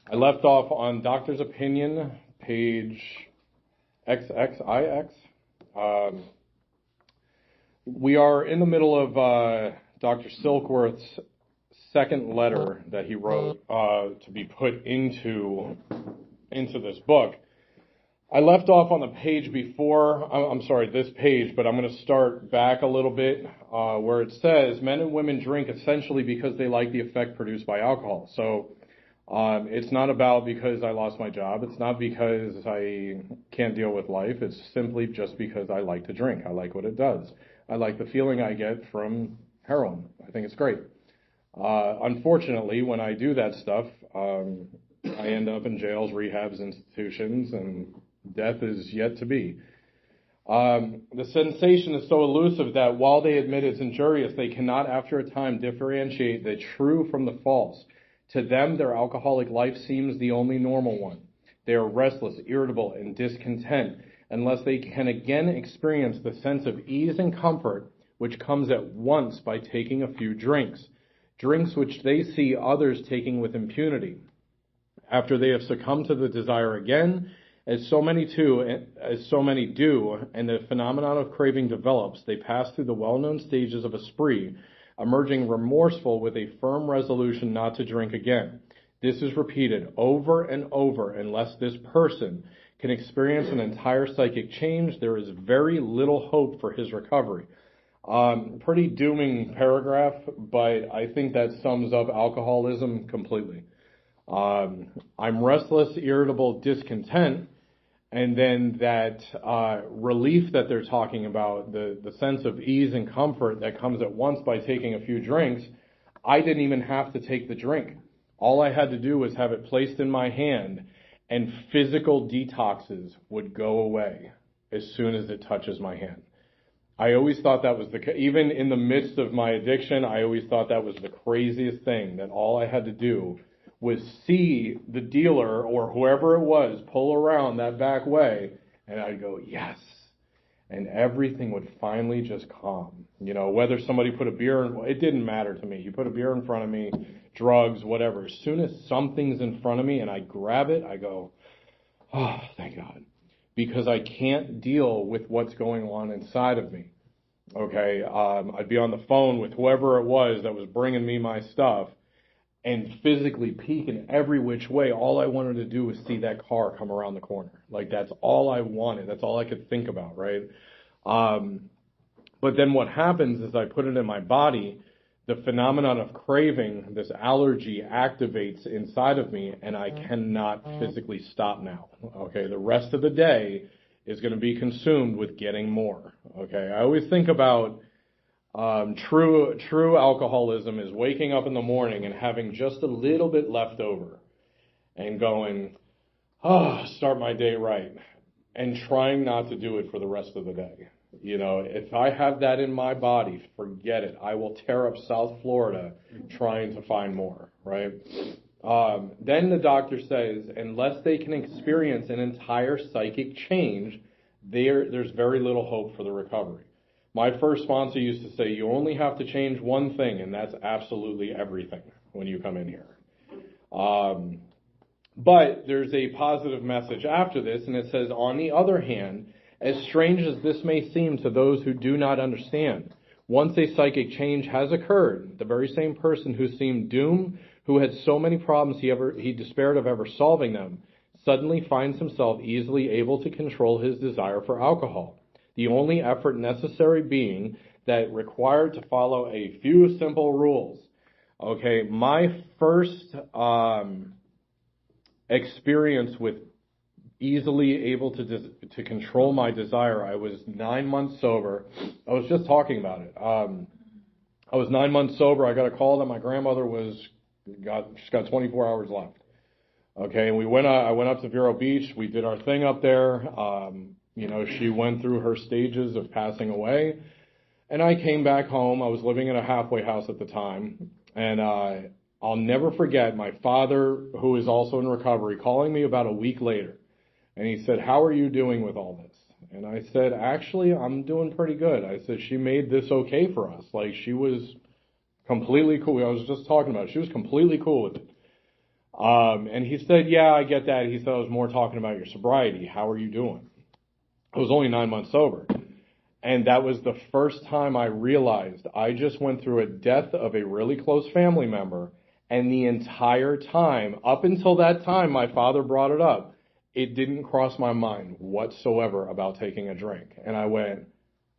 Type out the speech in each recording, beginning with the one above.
I left off on Doctor's Opinion, page xxix. We are in the middle of Dr. Silkworth's second letter that he wrote to be put into this book. I left off on the page before, I'm sorry, this page, but I'm going to start back a little bit where it says, men and women drink essentially because they like the effect produced by alcohol. So it's not about because I lost my job. It's not because I can't deal with life. It's simply just because I like to drink. I like what it does. I like the feeling I get from heroin. I think it's great. Unfortunately, when I do that stuff, I end up in jails, rehabs, institutions, and death is yet to be. The sensation is so elusive that while they admit it's injurious, they cannot after a time differentiate the true from the false. To them, their alcoholic life seems the only normal one. They are restless, irritable, and discontent unless they can again experience the sense of ease and comfort which comes at once by taking a few drinks which they see others taking with impunity. After they have succumbed to the desire again, as so many do, and the phenomenon of craving develops, they pass through the well-known stages of a spree, emerging remorseful with a firm resolution not to drink again. This is repeated over and over. Unless this person can experience an entire psychic change, there is very little hope for his recovery. Pretty dooming paragraph, but I think that sums up alcoholism completely. I'm restless, irritable, discontent, and then that relief that they're talking about, the sense of ease and comfort that comes at once by taking a few drinks, I didn't even have to take the drink. All I had to do was have it placed in my hand, and physical detoxes would go away as soon as it touches my hand. I always thought that was even in the midst of my addiction, I always thought that was the craziest thing, that all I had to do was see the dealer or whoever it was pull around that back way, and I'd go, yes. And everything would finally just calm. You know, whether somebody put a beer in, it didn't matter to me. You put a beer in front of me, drugs, whatever. As soon as something's in front of me and I grab it, I go, oh, thank God. Because I can't deal with what's going on inside of me. Okay, I'd be on the phone with whoever it was that was bringing me my stuff, and physically peeking every which way. All I wanted to do was see that car come around the corner. Like, that's all I wanted. That's all I could think about, right? But then what happens is I put it in my body, the phenomenon of craving, this allergy activates inside of me, and I cannot physically stop now. Okay, the rest of the day is going to be consumed with getting more. Okay, I always think about true alcoholism is waking up in the morning and having just a little bit left over and going, start my day right, and trying not to do it for the rest of the day. You know, if I have that in my body, forget it. I will tear up South Florida trying to find more, right? Then the doctor says, unless they can experience an entire psychic change, there's very little hope for the recovery. My first sponsor used to say, you only have to change one thing, and that's absolutely everything when you come in here. But there's a positive message after this, and it says, on the other hand, as strange as this may seem to those who do not understand, once a psychic change has occurred, the very same person who seemed doomed, who had so many problems he despaired of ever solving them, suddenly finds himself easily able to control his desire for alcohol. The only effort necessary being that required to follow a few simple rules. Okay, my first experience with easily able to control my desire, I was 9 months sober. I was just talking about it. I was 9 months sober. I got a call that my grandmother she's got 24 hours left. Okay, and I went up to Vero Beach. We did our thing up there. You know, she went through her stages of passing away. And I came back home. I was living in a halfway house at the time. And I'll never forget my father, who is also in recovery, calling me about a week later. And he said, how are you doing with all this? And I said, actually, I'm doing pretty good. I said, she made this okay for us. Like, she was completely cool. I was just talking about it. She was completely cool with it. And he said, yeah, I get that. He said, I was more talking about your sobriety. How are you doing? I was only 9 months sober. And that was the first time I realized I just went through a death of a really close family member. And the entire time, up until that time, my father brought it up. It didn't cross my mind whatsoever about taking a drink. And I went,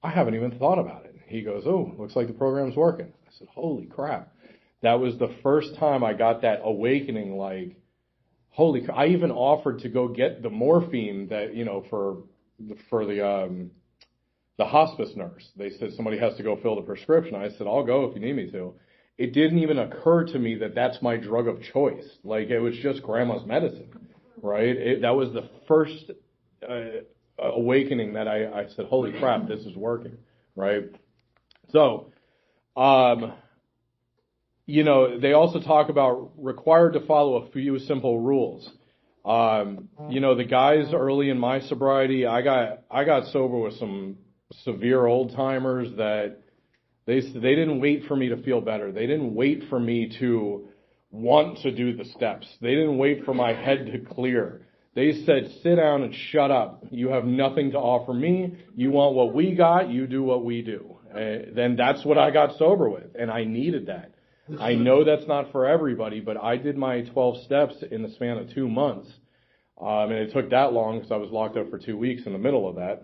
I haven't even thought about it. He goes, oh, looks like the program's working. I said, holy crap. That was the first time I got that awakening, like, holy crap. I even offered to go get the morphine that, for the hospice nurse. They said somebody has to go fill the prescription. I said, I'll go if you need me to. It didn't even occur to me that that's my drug of choice. Like, it was just grandma's medicine, right? That was the first awakening that I said, holy crap, this is working, right? So, they also talk about required to follow a few simple rules. The guys early in my sobriety, I got sober with some severe old timers that they didn't wait for me to feel better. They didn't wait for me to want to do the steps. They didn't wait for my head to clear. They said, sit down and shut up. You have nothing to offer me. You want what we got, you do what we do. Then that's what I got sober with, and I needed that. I know that's not for everybody, but I did my 12 steps in the span of 2 months. And it took that long because I was locked up for 2 weeks in the middle of that.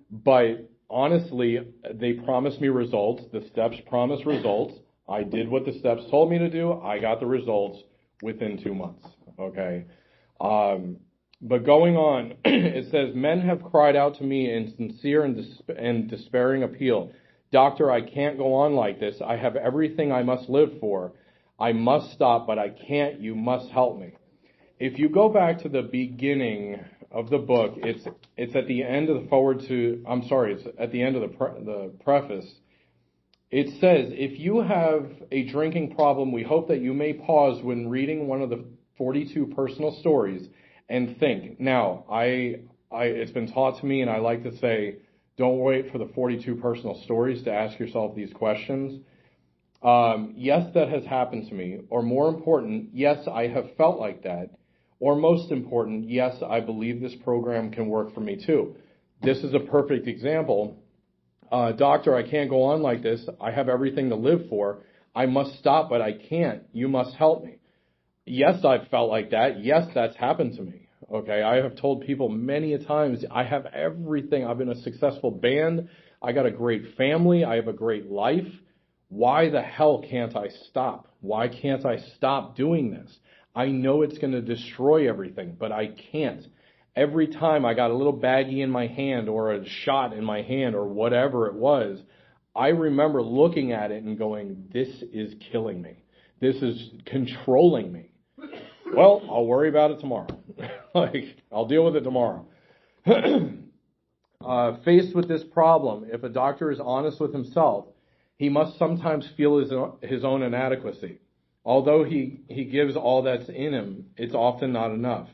But honestly, they promised me results. The steps promised results. I did what the steps told me to do. I got the results within 2 months. Okay. But going on, it says, men have cried out to me in sincere and despairing appeal. Doctor, I can't go on like this. I have everything I must live for. I must stop, but I can't. You must help me. If you go back to the beginning of the book, it's at the end of it's at the end of the preface. It says, if you have a drinking problem, we hope that you may pause when reading one of the 42 personal stories and think. Now, it's been taught to me, and I like to say, don't wait for the 42 personal stories to ask yourself these questions. Yes, that has happened to me. Or more important, yes, I have felt like that. Or most important, yes, I believe this program can work for me too. This is a perfect example. Doctor, I can't go on like this. I have everything to live for. I must stop, but I can't. You must help me. Yes, I've felt like that. Yes, that's happened to me. Okay, I have told people many a times, I have everything. I've been a successful band. I got a great family. I have a great life. Why the hell can't I stop? Why can't I stop doing this? I know it's going to destroy everything, but I can't. Every time I got a little baggie in my hand or a shot in my hand or whatever it was, I remember looking at it and going, this is killing me. This is controlling me. Well, I'll worry about it tomorrow. I'll deal with it tomorrow. Faced with this problem, if a doctor is honest with himself, he must sometimes feel his own inadequacy. Although he gives all that's in him, it's often not enough.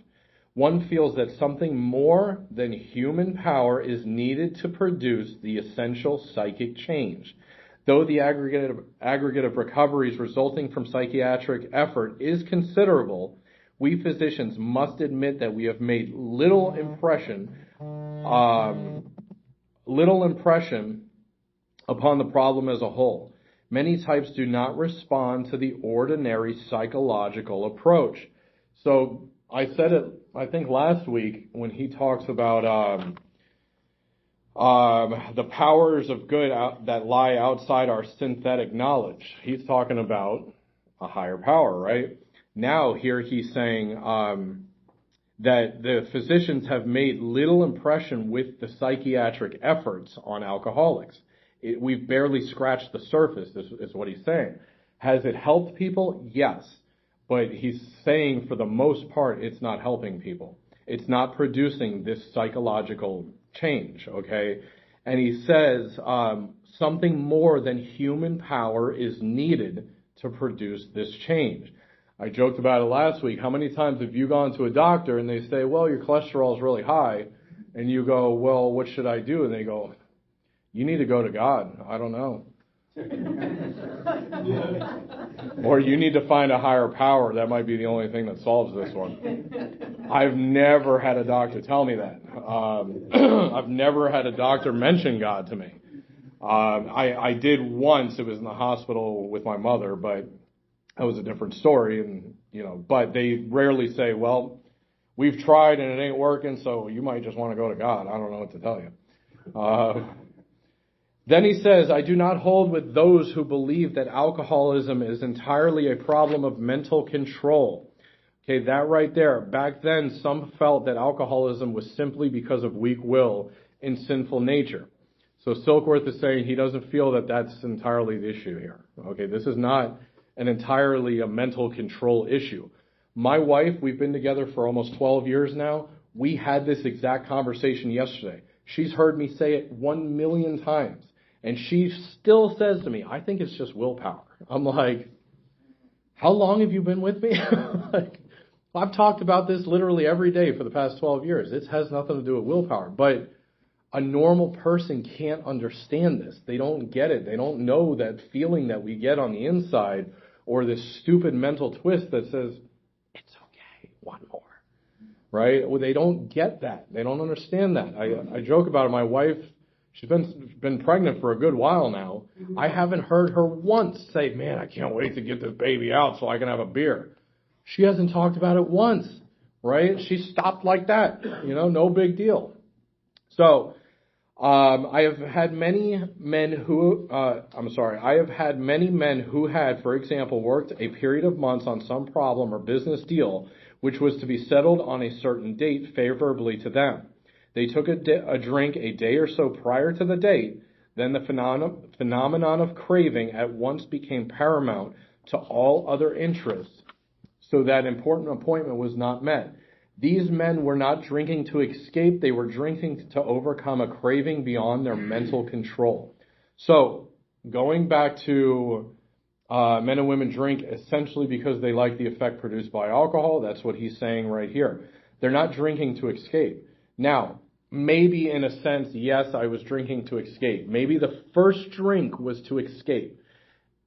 One feels that something more than human power is needed to produce the essential psychic change. Though the aggregate of recoveries resulting from psychiatric effort is considerable, we physicians must admit that we have made little impression upon the problem as a whole. Many types do not respond to the ordinary psychological approach. So I said it, I think last week when he talks about the powers of good that lie outside our synthetic knowledge. He's talking about a higher power, right? Now here he's saying that the physicians have made little impression with the psychiatric efforts on alcoholics. We've barely scratched the surface, is what he's saying. Has it helped people? Yes. But he's saying for the most part, it's not helping people. It's not producing this psychological change, okay? And he says something more than human power is needed to produce this change. I joked about it last week. How many times have you gone to a doctor and they say, well, your cholesterol is really high, and you go, well, what should I do? And they go, you need to go to God. I don't know. or you need to find a higher power. That might be the only thing that solves this one. I've never had a doctor tell me that. I've never had a doctor mention God to me. I did once. It was in the hospital with my mother, but that was a different story. And, but they rarely say, well, we've tried and it ain't working, so you might just want to go to God. I don't know what to tell you. Then he says, I do not hold with those who believe that alcoholism is entirely a problem of mental control. Okay, that right there. Back then, some felt that alcoholism was simply because of weak will and sinful nature. So Silkworth is saying he doesn't feel that that's entirely the issue here. Okay, this is not an entirely a mental control issue. My wife, we've been together for almost 12 years now. We had this exact conversation yesterday. She's heard me say it 1 million times. And she still says to me, I think it's just willpower. I'm like, how long have you been with me? I've talked about this literally every day for the past 12 years. It has nothing to do with willpower. But a normal person can't understand this. They don't get it. They don't know that feeling that we get on the inside, or this stupid mental twist that says, it's okay, one more. Right? Well, they don't get that. They don't understand that. I joke about it. My wife, she's been pregnant for a good while now. I haven't heard her once say, man, I can't wait to get this baby out so I can have a beer. She hasn't talked about it once, right? She stopped like that, no big deal. So, I have had many men who had, for example, worked a period of months on some problem or business deal which was to be settled on a certain date favorably to them. They took a drink a day or so prior to the date. Then the phenomenon of craving at once became paramount to all other interests, so that important appointment was not met. These men were not drinking to escape. They were drinking to overcome a craving beyond their mental control. So, going back to men and women drink essentially because they like the effect produced by alcohol. That's what he's saying right here. They're not drinking to escape. Now, maybe in a sense, yes, I was drinking to escape. Maybe the first drink was to escape.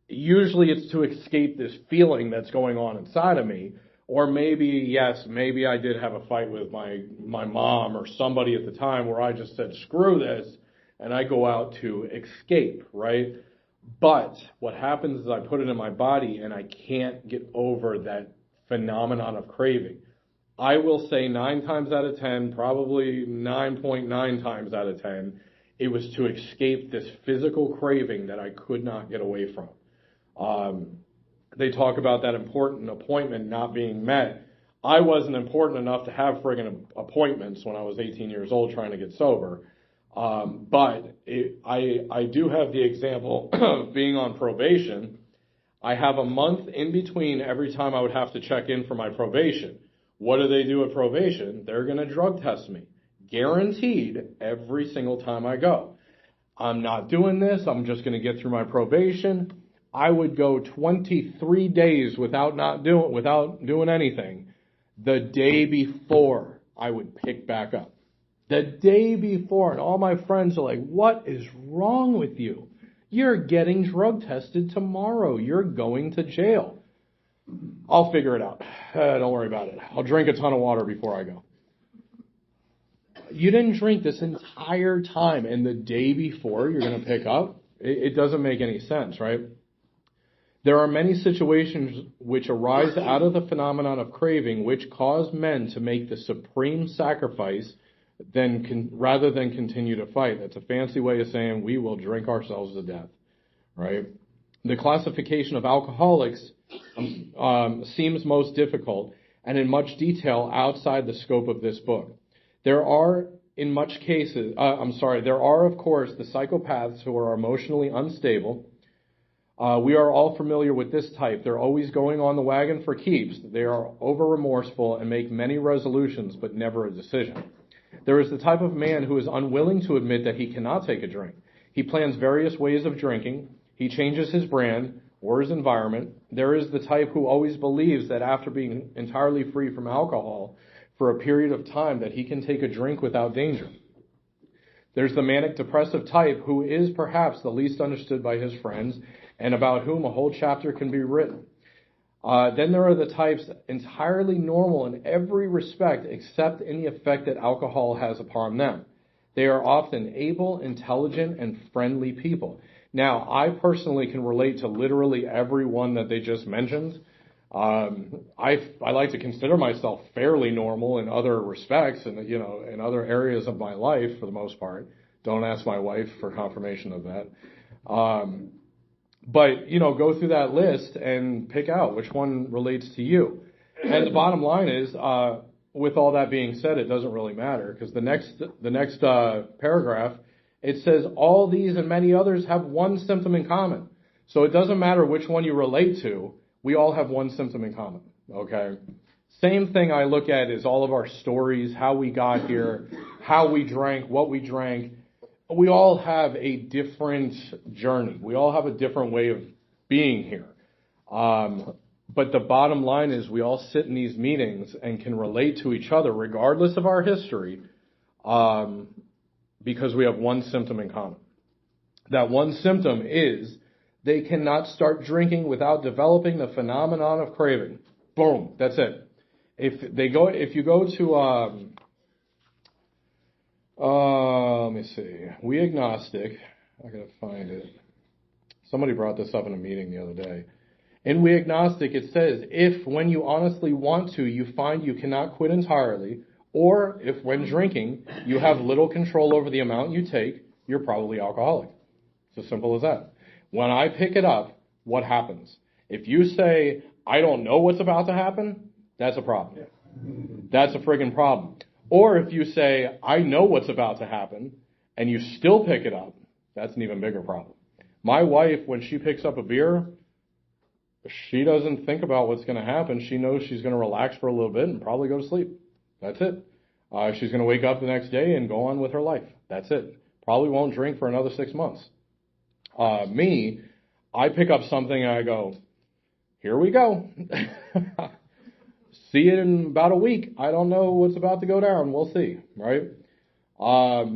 Usually it's to escape this feeling that's going on inside of me. Or maybe I did have a fight with my mom or somebody at the time where I just said, screw this, and I go out to escape, right? But what happens is I put it in my body and I can't get over that phenomenon of craving. I will say 9 times out of 10, probably 9.9 times out of 10, it was to escape this physical craving that I could not get away from. They talk about that important appointment not being met. I wasn't important enough to have friggin' appointments when I was 18 years old trying to get sober. But I do have the example of being on probation. I have a month in between every time I would have to check in for my probation. What do they do at probation? They're going to drug test me. Guaranteed every single time I go. I'm not doing this. I'm just going to get through my probation. I would go 23 days without doing anything. The day before, I would pick back up. The day before, and all my friends are like, what is wrong with you? You're getting drug tested tomorrow. You're going to jail. I'll figure it out. Don't worry about it. I'll drink a ton of water before I go. You didn't drink this entire time, and the day before you're going to pick up? It doesn't make any sense, right? There are many situations which arise out of the phenomenon of craving which cause men to make the supreme sacrifice rather than continue to fight. That's a fancy way of saying we will drink ourselves to death, right? The classification of alcoholics seems most difficult and in much detail outside the scope of this book. There are, of course, the psychopaths who are emotionally unstable. We are all familiar with this type. They're always going on the wagon for keeps. They are over-remorseful and make many resolutions, but never a decision. There is the type of man who is unwilling to admit that he cannot take a drink. He plans various ways of drinking. He changes his brand or his environment. There is the type who always believes that after being entirely free from alcohol for a period of time that he can take a drink without danger. There's the manic depressive type who is perhaps the least understood by his friends and about whom a whole chapter can be written. Then there are the types entirely normal in every respect except in the effect that alcohol has upon them. They are often able, intelligent, and friendly people. Now, I personally can relate to literally every one that they just mentioned. I like to consider myself fairly normal in other respects and, in other areas of my life for the most part. Don't ask my wife for confirmation of that. But, go through that list and pick out which one relates to you. And the bottom line is, with all that being said, it doesn't really matter because the next paragraph, it says all these and many others have one symptom in common. So it doesn't matter which one you relate to. We all have one symptom in common. Okay. Same thing I look at is all of our stories, how we got here, how we drank, what we drank. We all have a different journey. We all have a different way of being here. But the bottom line is we all sit in these meetings and can relate to each other regardless of our history because we have one symptom in common. That one symptom is they cannot start drinking without developing the phenomenon of craving. Boom, that's it. If you go to let me see, We Agnostic, I gotta find it. Somebody brought this up in a meeting the other day. In We Agnostic, it says, if when you honestly want to, you find you cannot quit entirely, or if when drinking, you have little control over the amount you take, you're probably alcoholic. It's as simple as that. When I pick it up, what happens? If you say, I don't know what's about to happen, that's a problem. That's a friggin' problem. Or if you say, I know what's about to happen, and you still pick it up, that's an even bigger problem. My wife, when she picks up a beer, she doesn't think about what's going to happen. She knows she's going to relax for a little bit and probably go to sleep. That's it. She's going to wake up the next day and go on with her life. That's it. Probably won't drink for another 6 months. Me, I pick up something and I go, here we go. See it in about a week. I don't know what's about to go down. We'll see, right? Where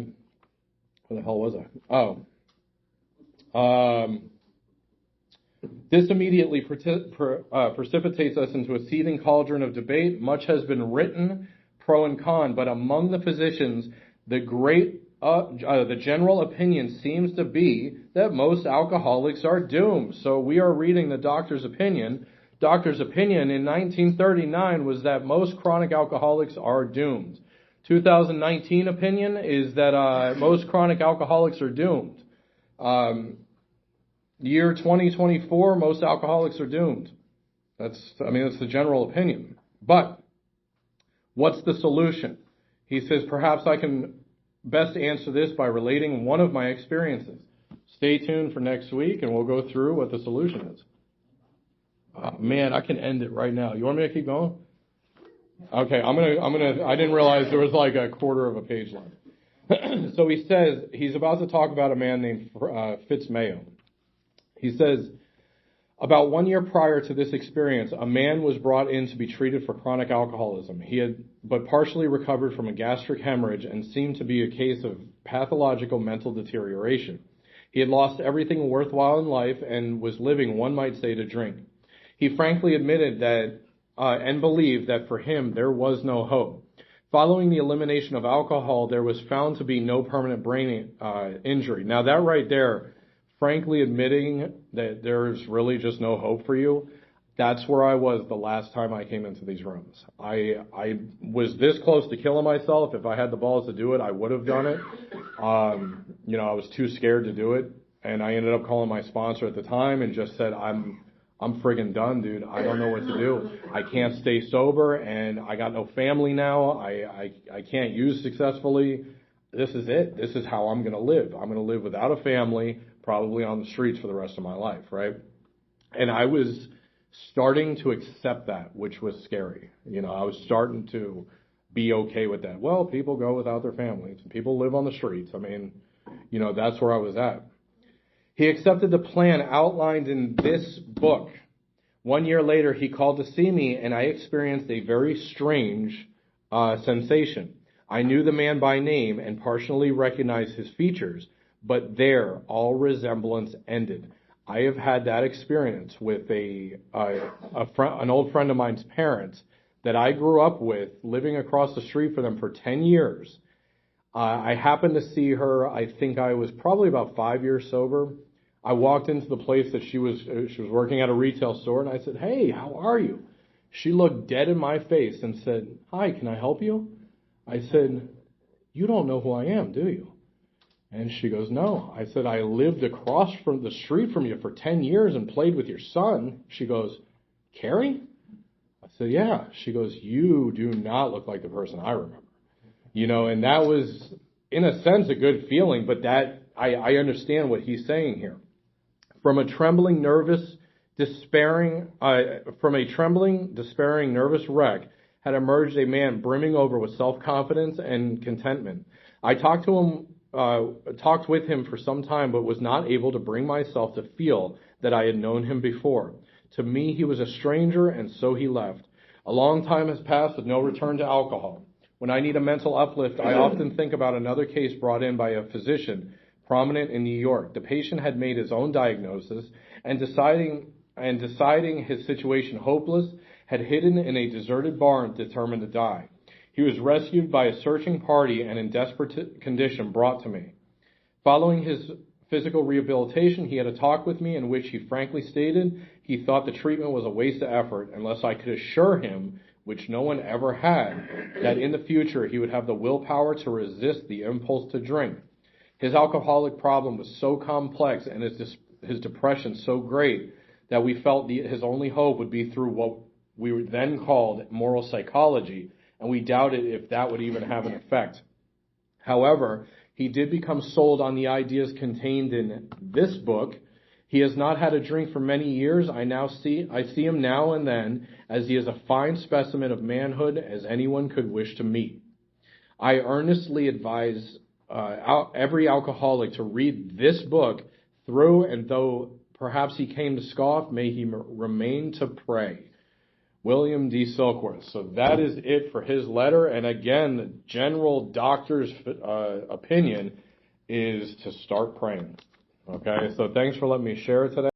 the hell was I? This immediately precipitates us into a seething cauldron of debate. Much has been written, pro and con, but among the physicians, the general opinion seems to be that most alcoholics are doomed. So we are reading the doctor's opinion. Doctor's opinion in 1939 was that most chronic alcoholics are doomed. 2019 opinion is that most chronic alcoholics are doomed. Year 2024, most alcoholics are doomed. That's the general opinion. But what's the solution? He says, perhaps I can best answer this by relating one of my experiences. Stay tuned for next week and we'll go through what the solution is. Man, I can end it right now. You want me to keep going? Okay, I didn't realize there was like a quarter of a page left. So he says, he's about to talk about a man named Fitzmayo. He says, about 1 year prior to this experience, a man was brought in to be treated for chronic alcoholism. He had but partially recovered from a gastric hemorrhage and seemed to be a case of pathological mental deterioration. He had lost everything worthwhile in life and was living, one might say, to drink. He frankly admitted that and believed that for him there was no hope. Following the elimination of alcohol, there was found to be no permanent brain injury. Now that right there, frankly admitting that there's really just no hope for you, that's where I was the last time I came into these rooms. I was this close to killing myself. If I had the balls to do it, I would have done it. I was too scared to do it. And I ended up calling my sponsor at the time and just said, I'm friggin' done, dude. I don't know what to do. I can't stay sober and I got no family now. I can't use successfully. This is it. This is how I'm going to live. I'm going to live without a family, probably on the streets for the rest of my life, right? And I was starting to accept that, which was scary. I was starting to be okay with that. Well, people go without their families. People live on the streets. That's where I was at. He accepted the plan outlined in this book. 1 year later, he called to see me, and I experienced a very strange sensation. I knew the man by name and partially recognized his features, but there all resemblance ended. I have had that experience with an old friend of mine's parents that I grew up with, living across the street from them for 10 years. I happened to see her. I think I was probably about 5 years sober. I walked into the place that she was working at a retail store, and I said, "Hey, how are you?" She looked dead in my face and said, "Hi, can I help you?" I said, "You don't know who I am, do you?" And she goes, "No." I said, "I lived across from the street from you for 10 years and played with your son." She goes, "Carrie?" I said, "Yeah." She goes, "You do not look like the person I remember." And that was, in a sense, a good feeling, but that I understand what he's saying here. From a trembling, despairing nervous wreck had emerged a man brimming over with self-confidence and contentment. I talked with him for some time, but was not able to bring myself to feel that I had known him before. To me, he was a stranger, and so he left. A long time has passed with no return to alcohol. When I need a mental uplift, I often think about another case brought in by a physician prominent in New York. The patient had made his own diagnosis and deciding his situation hopeless, had hidden in a deserted barn determined to die. He was rescued by a searching party and in desperate condition brought to me. Following his physical rehabilitation, he had a talk with me in which he frankly stated he thought the treatment was a waste of effort unless I could assure him, which no one ever had, that in the future he would have the willpower to resist the impulse to drink. His alcoholic problem was so complex and his depression so great that we felt his only hope would be through what we then called moral psychology, and we doubted if that would even have an effect. However, he did become sold on the ideas contained in this book. He has not had a drink for many years. I see him now and then, as he is a fine specimen of manhood as anyone could wish to meet. I earnestly advise every alcoholic to read this book through, and though perhaps he came to scoff, may he remain to pray. William D. Silkworth. So that is it for his letter. And again, the general doctor's opinion is to start praying. Okay, so thanks for letting me share it today.